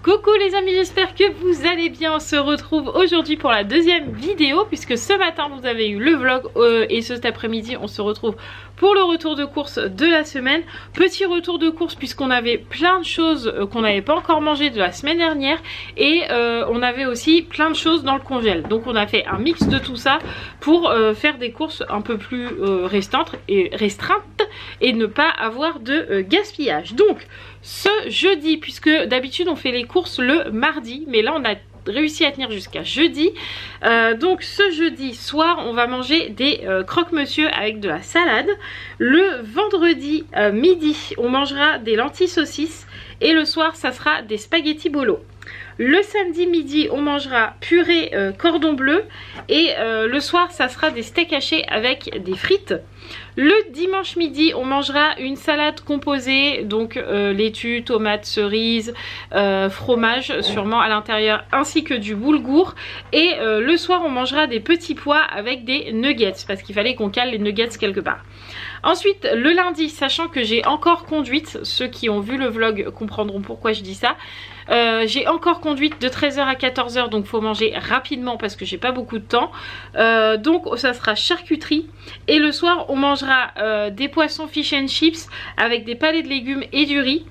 Coucou les amis, j'espère que vous allez bien. On se retrouve aujourd'hui pour la deuxième vidéo puisque ce matin vous avez eu le vlog et cet après-midi on se retrouve pour le retour de course de la semaine. Petit retour de course puisqu'on avait plein de choses qu'on n'avait pas encore mangé de la semaine dernière et on avait aussi plein de choses dans le congèle. Donc on a fait un mix de tout ça pour faire des courses un peu plus restreintes et ne pas avoir de gaspillage. Donc ce jeudi, puisque d'habitude on fait les courses le mardi, mais là on a réussi à tenir jusqu'à jeudi. Donc ce jeudi soir on va manger des croque-monsieur avec de la salade. Le vendredi midi on mangera des lentilles saucisses et le soir ça sera des spaghettis bolo. Le samedi midi on mangera purée cordon bleu et le soir ça sera des steaks hachés avec des frites. Le dimanche midi on mangera une salade composée, donc laitue, tomates, cerises, fromage sûrement à l'intérieur ainsi que du boulgour. Et le soir on mangera des petits pois avec des nuggets parce qu'il fallait qu'on cale les nuggets quelque part. Ensuite le lundi, sachant que j'ai encore conduite, ceux qui ont vu le vlog comprendront pourquoi je dis ça. J'ai encore conduite de 13h à 14h, donc faut manger rapidement parce que j'ai pas beaucoup de temps. Donc ça sera charcuterie. Et le soir on mangera des poissons fish and chips avec des palets de légumes et du riz.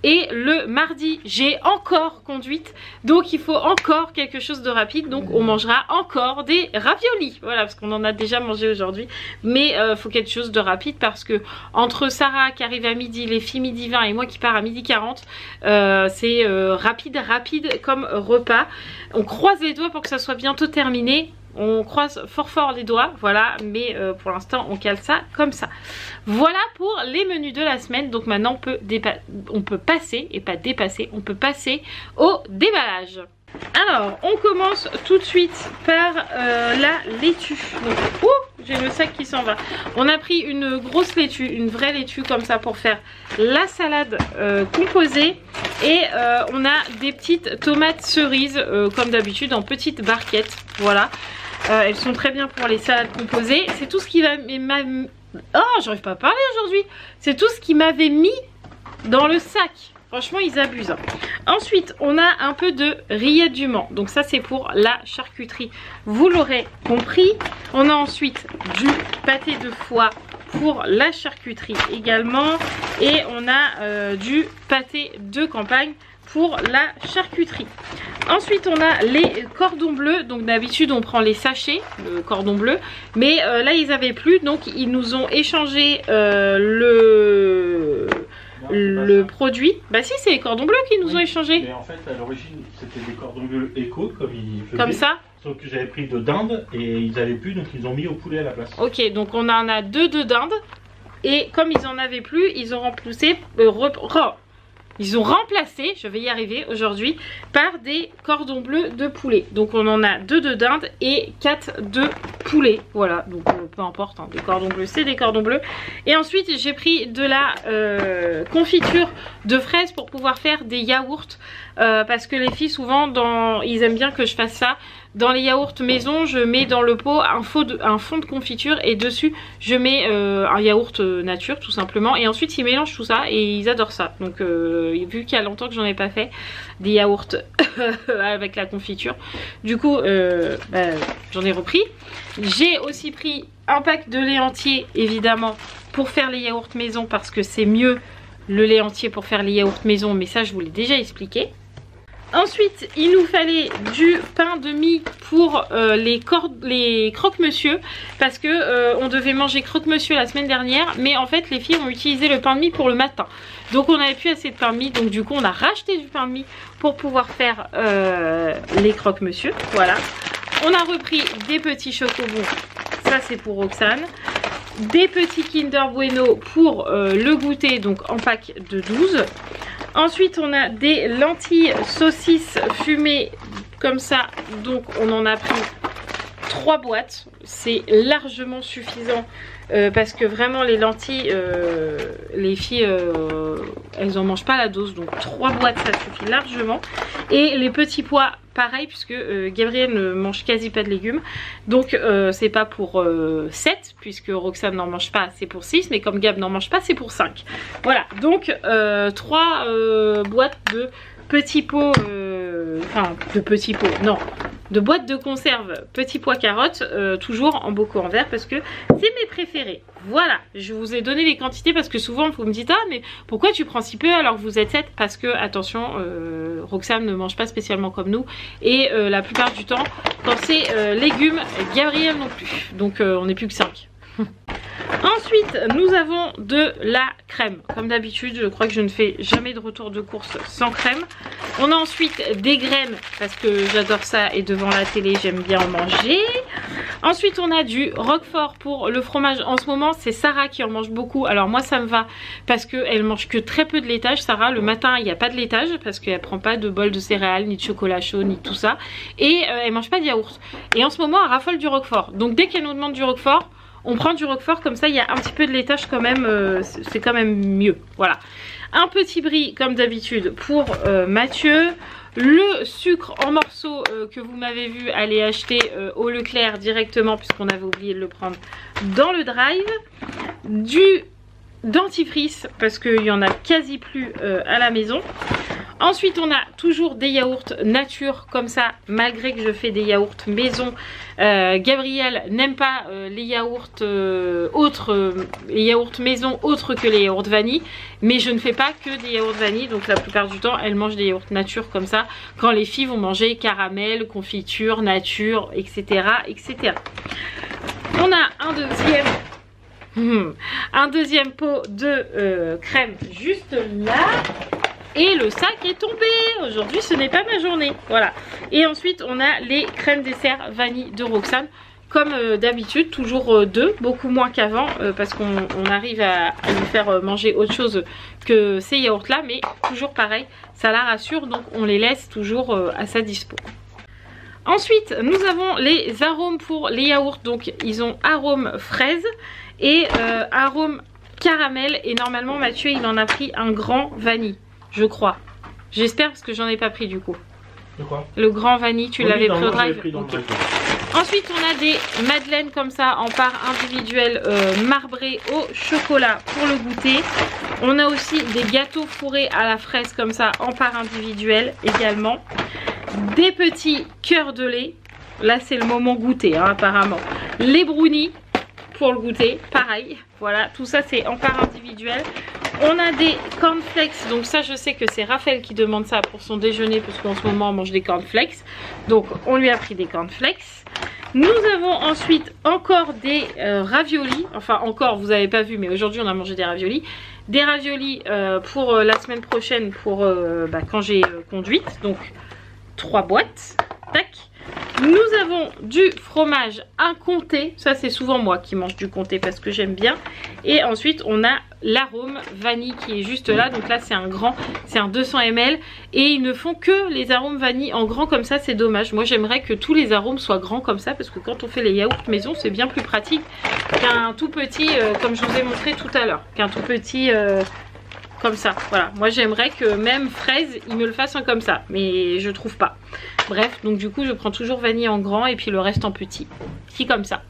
Et le mardi j'ai encore conduite, donc il faut encore quelque chose de rapide, donc on mangera encore des raviolis. Voilà, parce qu'on en a déjà mangé aujourd'hui, mais faut quelque chose de rapide parce que entre Sarah qui arrive à midi, les filles midi 20 et moi qui pars à midi 40, c'est rapide comme repas. On croise les doigts pour que ça soit bientôt terminé. On croise fort les doigts, voilà, mais pour l'instant on cale ça comme ça. Voilà pour les menus de la semaine. Donc maintenant on peut passer, et pas dépasser, on peut passer au déballage. Alors on commence tout de suite par la laitue. Donc, j'ai le sac qui s'en va. On a pris une grosse laitue, une vraie laitue comme ça pour faire la salade composée. Et on a des petites tomates cerises comme d'habitude en petites barquettes, voilà. Elles sont très bien pour les salades composées. C'est tout ce qui va... Oh, j'arrive pas à parler aujourd'hui. C'est tout ce qui m'avait mis dans le sac. Franchement, ils abusent. Ensuite, on a un peu de rillettes du Mans. Donc ça, c'est pour la charcuterie. Vous l'aurez compris. On a ensuite du pâté de foie pour la charcuterie également. Et on a du pâté de campagne pour la charcuterie. Ensuite on a les cordons bleus. Donc d'habitude on prend les sachets, le cordon bleu, mais là ils avaient plus, donc ils nous ont échangé le produit. Bah si, c'est les cordons bleus qui nous ont échangé. Mais en fait à l'origine c'était des cordons bleus éco comme ils faisaient. Comme ça. Sauf que j'avais pris de dinde et ils avaient plus, donc ils ont mis au poulet à la place. Ok, donc on en a deux de dinde. Et comme ils en avaient plus, ils ont remplacé ils ont remplacé, je vais y arriver aujourd'hui, par des cordons bleus de poulet. Donc on en a 2 de dinde et 4 de poulet. Voilà, donc peu importe, hein, des cordons bleus, c'est des cordons bleus. Et ensuite j'ai pris de la confiture de fraises pour pouvoir faire des yaourts. Parce que les filles souvent, ils aiment bien que je fasse ça. Dans les yaourts maison, je mets dans le pot un fond de confiture et dessus je mets un yaourt nature tout simplement. Et ensuite ils mélangent tout ça et ils adorent ça. Donc vu qu'il y a longtemps que j'en ai pas fait des yaourts avec la confiture, du coup j'en ai repris. J'ai aussi pris un pack de lait entier évidemment pour faire les yaourts maison parce que c'est mieux le lait entier pour faire les yaourts maison, mais ça je vous l'ai déjà expliqué. Ensuite, il nous fallait du pain de mie pour les croque-monsieur parce que on devait manger croque-monsieur la semaine dernière, mais en fait les filles ont utilisé le pain de mie pour le matin. Donc on n'avait plus assez de pain de mie, donc du coup on a racheté du pain de mie pour pouvoir faire les croque-monsieur. Voilà. On a repris des petits chocobons, ça c'est pour Roxane. Des petits Kinder Bueno pour le goûter, donc en pack de 12. Ensuite on a des lentilles saucisses fumées comme ça, donc on en a pris 3 boîtes, c'est largement suffisant parce que vraiment les lentilles, les filles elles en mangent pas la dose, donc 3 boîtes ça suffit largement. Et les petits pois pareil puisque Gabriel ne mange quasi pas de légumes, donc c'est pas pour 7 puisque Roxane n'en mange pas, c'est pour 6, mais comme Gab n'en mange pas c'est pour 5. Voilà, donc 3 boîtes de petits pots de petits pots, non, de boîtes de conserve petits pois carottes, toujours en bocaux en verre parce que c'est mes préférés. Voilà, je vous ai donné les quantités parce que souvent vous me dites ah mais pourquoi tu prends si peu alors que vous êtes 7? Parce que attention, Roxane ne mange pas spécialement comme nous et la plupart du temps quand c'est légumes, Gabriel non plus, donc on n'est plus que 5. Ensuite nous avons de la crème. Comme d'habitude je crois que je ne fais jamais de retour de course sans crème. On a ensuite des graines parce que j'adore ça et devant la télé j'aime bien en manger. Ensuite on a du roquefort pour le fromage. En ce moment c'est Sarah qui en mange beaucoup. Alors moi ça me va parce qu'elle mange que très peu de laitage. Sarah le matin il n'y a pas de laitage parce qu'elle prend pas de bol de céréales, ni de chocolat chaud, ni tout ça. Et elle mange pas de yaourt. Et en ce moment elle raffole du roquefort. Donc dès qu'elle nous demande du roquefort, on prend du roquefort, comme ça il y a un petit peu de laitage quand même, c'est quand même mieux. Voilà. Un petit brie comme d'habitude pour Mathieu. Le sucre en morceaux que vous m'avez vu aller acheter au Leclerc directement puisqu'on avait oublié de le prendre dans le drive. Du dentifrice parce qu'il n'y en a quasi plus à la maison. Ensuite on a toujours des yaourts nature comme ça, malgré que je fais des yaourts maison. Gabriel n'aime pas les yaourts les yaourts maison autres que les yaourts vanille, mais je ne fais pas que des yaourts vanille, donc la plupart du temps elle mange des yaourts nature comme ça, quand les filles vont manger caramel, confiture, nature, etc. etc. On a un deuxième pot de crème juste là. Et le sac est tombé. Aujourd'hui ce n'est pas ma journée. Voilà. Et ensuite on a les crèmes dessert vanille de Roxane. Comme d'habitude, toujours 2, beaucoup moins qu'avant. Parce qu'on arrive à lui faire manger autre chose que ces yaourts là. Mais toujours pareil, ça la rassure. Donc on les laisse toujours à sa dispo. Ensuite nous avons les arômes pour les yaourts. Donc ils ont arôme fraise et arôme caramel. Et normalement Mathieu il en a pris un grand vanille. Je crois. J'espère parce que j'en ai pas pris du coup. De quoi? Le grand vanille, tu l'avais pris au drive. Okay. Ensuite on a des madeleines comme ça en part individuelle marbrées au chocolat pour le goûter. On a aussi des gâteaux fourrés à la fraise comme ça en part individuelle également. Des petits cœurs de lait. Là c'est le moment goûter hein, apparemment. Les brownies pour le goûter, pareil. Voilà, tout ça c'est en part individuelle. On a des cornflakes, donc ça je sais que c'est Raphaël qui demande ça pour son déjeuner parce qu'en ce moment on mange des cornflakes. Donc on lui a pris des cornflakes. Nous avons ensuite encore des raviolis. Enfin encore, vous n'avez pas vu mais aujourd'hui on a mangé des raviolis. Des raviolis pour la semaine prochaine pour quand j'ai conduite. Donc 3 boîtes. Tac. Nous avons du fromage à comté. Ça c'est souvent moi qui mange du comté parce que j'aime bien. Et ensuite on a l'arôme vanille qui est juste là. Donc là c'est un grand, c'est un 200 ml. Et ils ne font que les arômes vanille en grand comme ça, c'est dommage. Moi j'aimerais que tous les arômes soient grands comme ça. Parce que quand on fait les yaourts maison c'est bien plus pratique qu'un tout petit comme je vous ai montré tout à l'heure. Qu'un tout petit... comme ça, voilà. Moi j'aimerais que même fraise ils me le fassent comme ça, mais je trouve pas. Bref, donc du coup je prends toujours vanille en grand et puis le reste en petit, comme ça.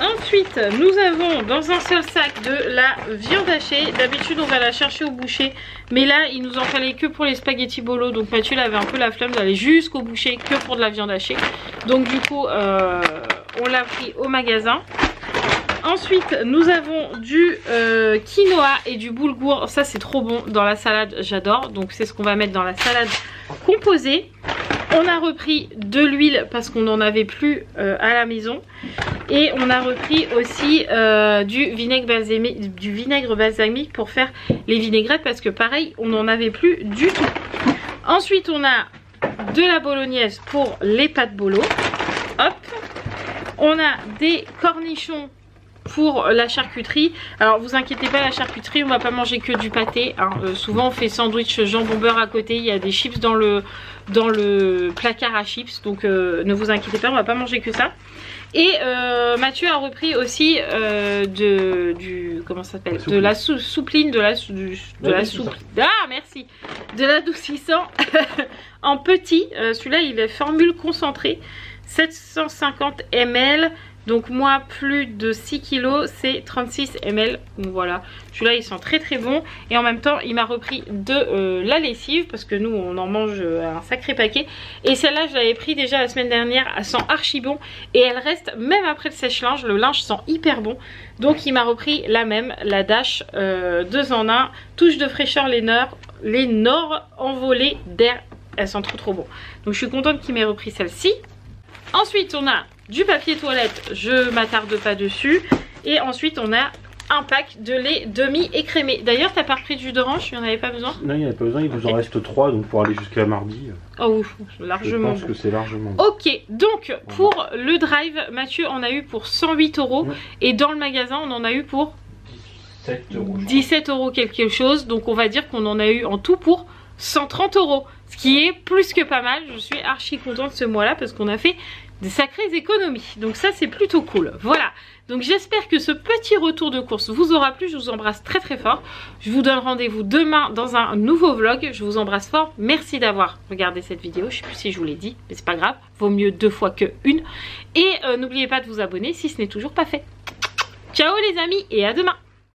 Ensuite nous avons dans un seul sac de la viande hachée. D'habitude on va la chercher au boucher, mais là il nous en fallait que pour les spaghettis bolo. Donc Mathieu avait un peu la flemme d'aller jusqu'au boucher que pour de la viande hachée. Donc du coup on l'a pris au magasin. Ensuite nous avons du quinoa et du boulgour. Ça c'est trop bon dans la salade, j'adore. Donc c'est ce qu'on va mettre dans la salade composée. On a repris de l'huile parce qu'on n'en avait plus à la maison. Et on a repris aussi du vinaigre balsamique pour faire les vinaigrettes. Parce que pareil on n'en avait plus du tout. Ensuite on a de la bolognaise pour les pâtes bolo. Hop. On a des cornichons pour la charcuterie. Alors vous inquiétez pas, la charcuterie on va pas manger que du pâté hein. Souvent on fait sandwich jambon beurre à côté. Il y a des chips dans le placard à chips. Donc ne vous inquiétez pas, on va pas manger que ça. Et Mathieu a repris aussi comment ça s'appelle, de la soupline, de la soupe. Ah merci, de l'adoucissant en petit. Celui-là il est formule concentrée, 750 ml. Donc moi plus de 6 kg c'est 36 ml. Donc voilà, celui-là il sent très très bon. Et en même temps il m'a repris de la lessive parce que nous on en mange un sacré paquet. Et celle-là je l'avais pris déjà la semaine dernière, elle sent archi bon. Et elle reste même après le sèche-linge, le linge sent hyper bon. Donc il m'a repris la même, la Dash 2 en 1. Touche de fraîcheur les nord envolées d'air. Elles sont trop bon. Donc je suis contente qu'il m'ait repris celle-ci. Ensuite on a du papier toilette, je m'attarde pas dessus. Et ensuite on a un pack de lait demi-écrémé. D'ailleurs t'as pas repris de jus d'orange, il n'y en avait pas besoin? Non, il n'y en avait pas besoin, il vous en reste 3 donc pour aller jusqu'à mardi. Oh largement. Je pense que c'est largement bon. Ok, donc pour le drive, Mathieu en a eu pour 108 €. Et dans le magasin on en a eu pour 17 €. 17 € quelque chose. Donc on va dire qu'on en a eu en tout pour 130 €. Ce qui est plus que pas mal. Je suis archi contente ce mois-là parce qu'on a fait des sacrées économies. Donc ça c'est plutôt cool. Voilà. Donc j'espère que ce petit retour de course vous aura plu. Je vous embrasse très très fort. Je vous donne rendez-vous demain dans un nouveau vlog. Je vous embrasse fort. Merci d'avoir regardé cette vidéo. Je sais plus si je vous l'ai dit, mais c'est pas grave. Vaut mieux 2 fois que 1. Et n'oubliez pas de vous abonner si ce n'est toujours pas fait. Ciao les amis et à demain.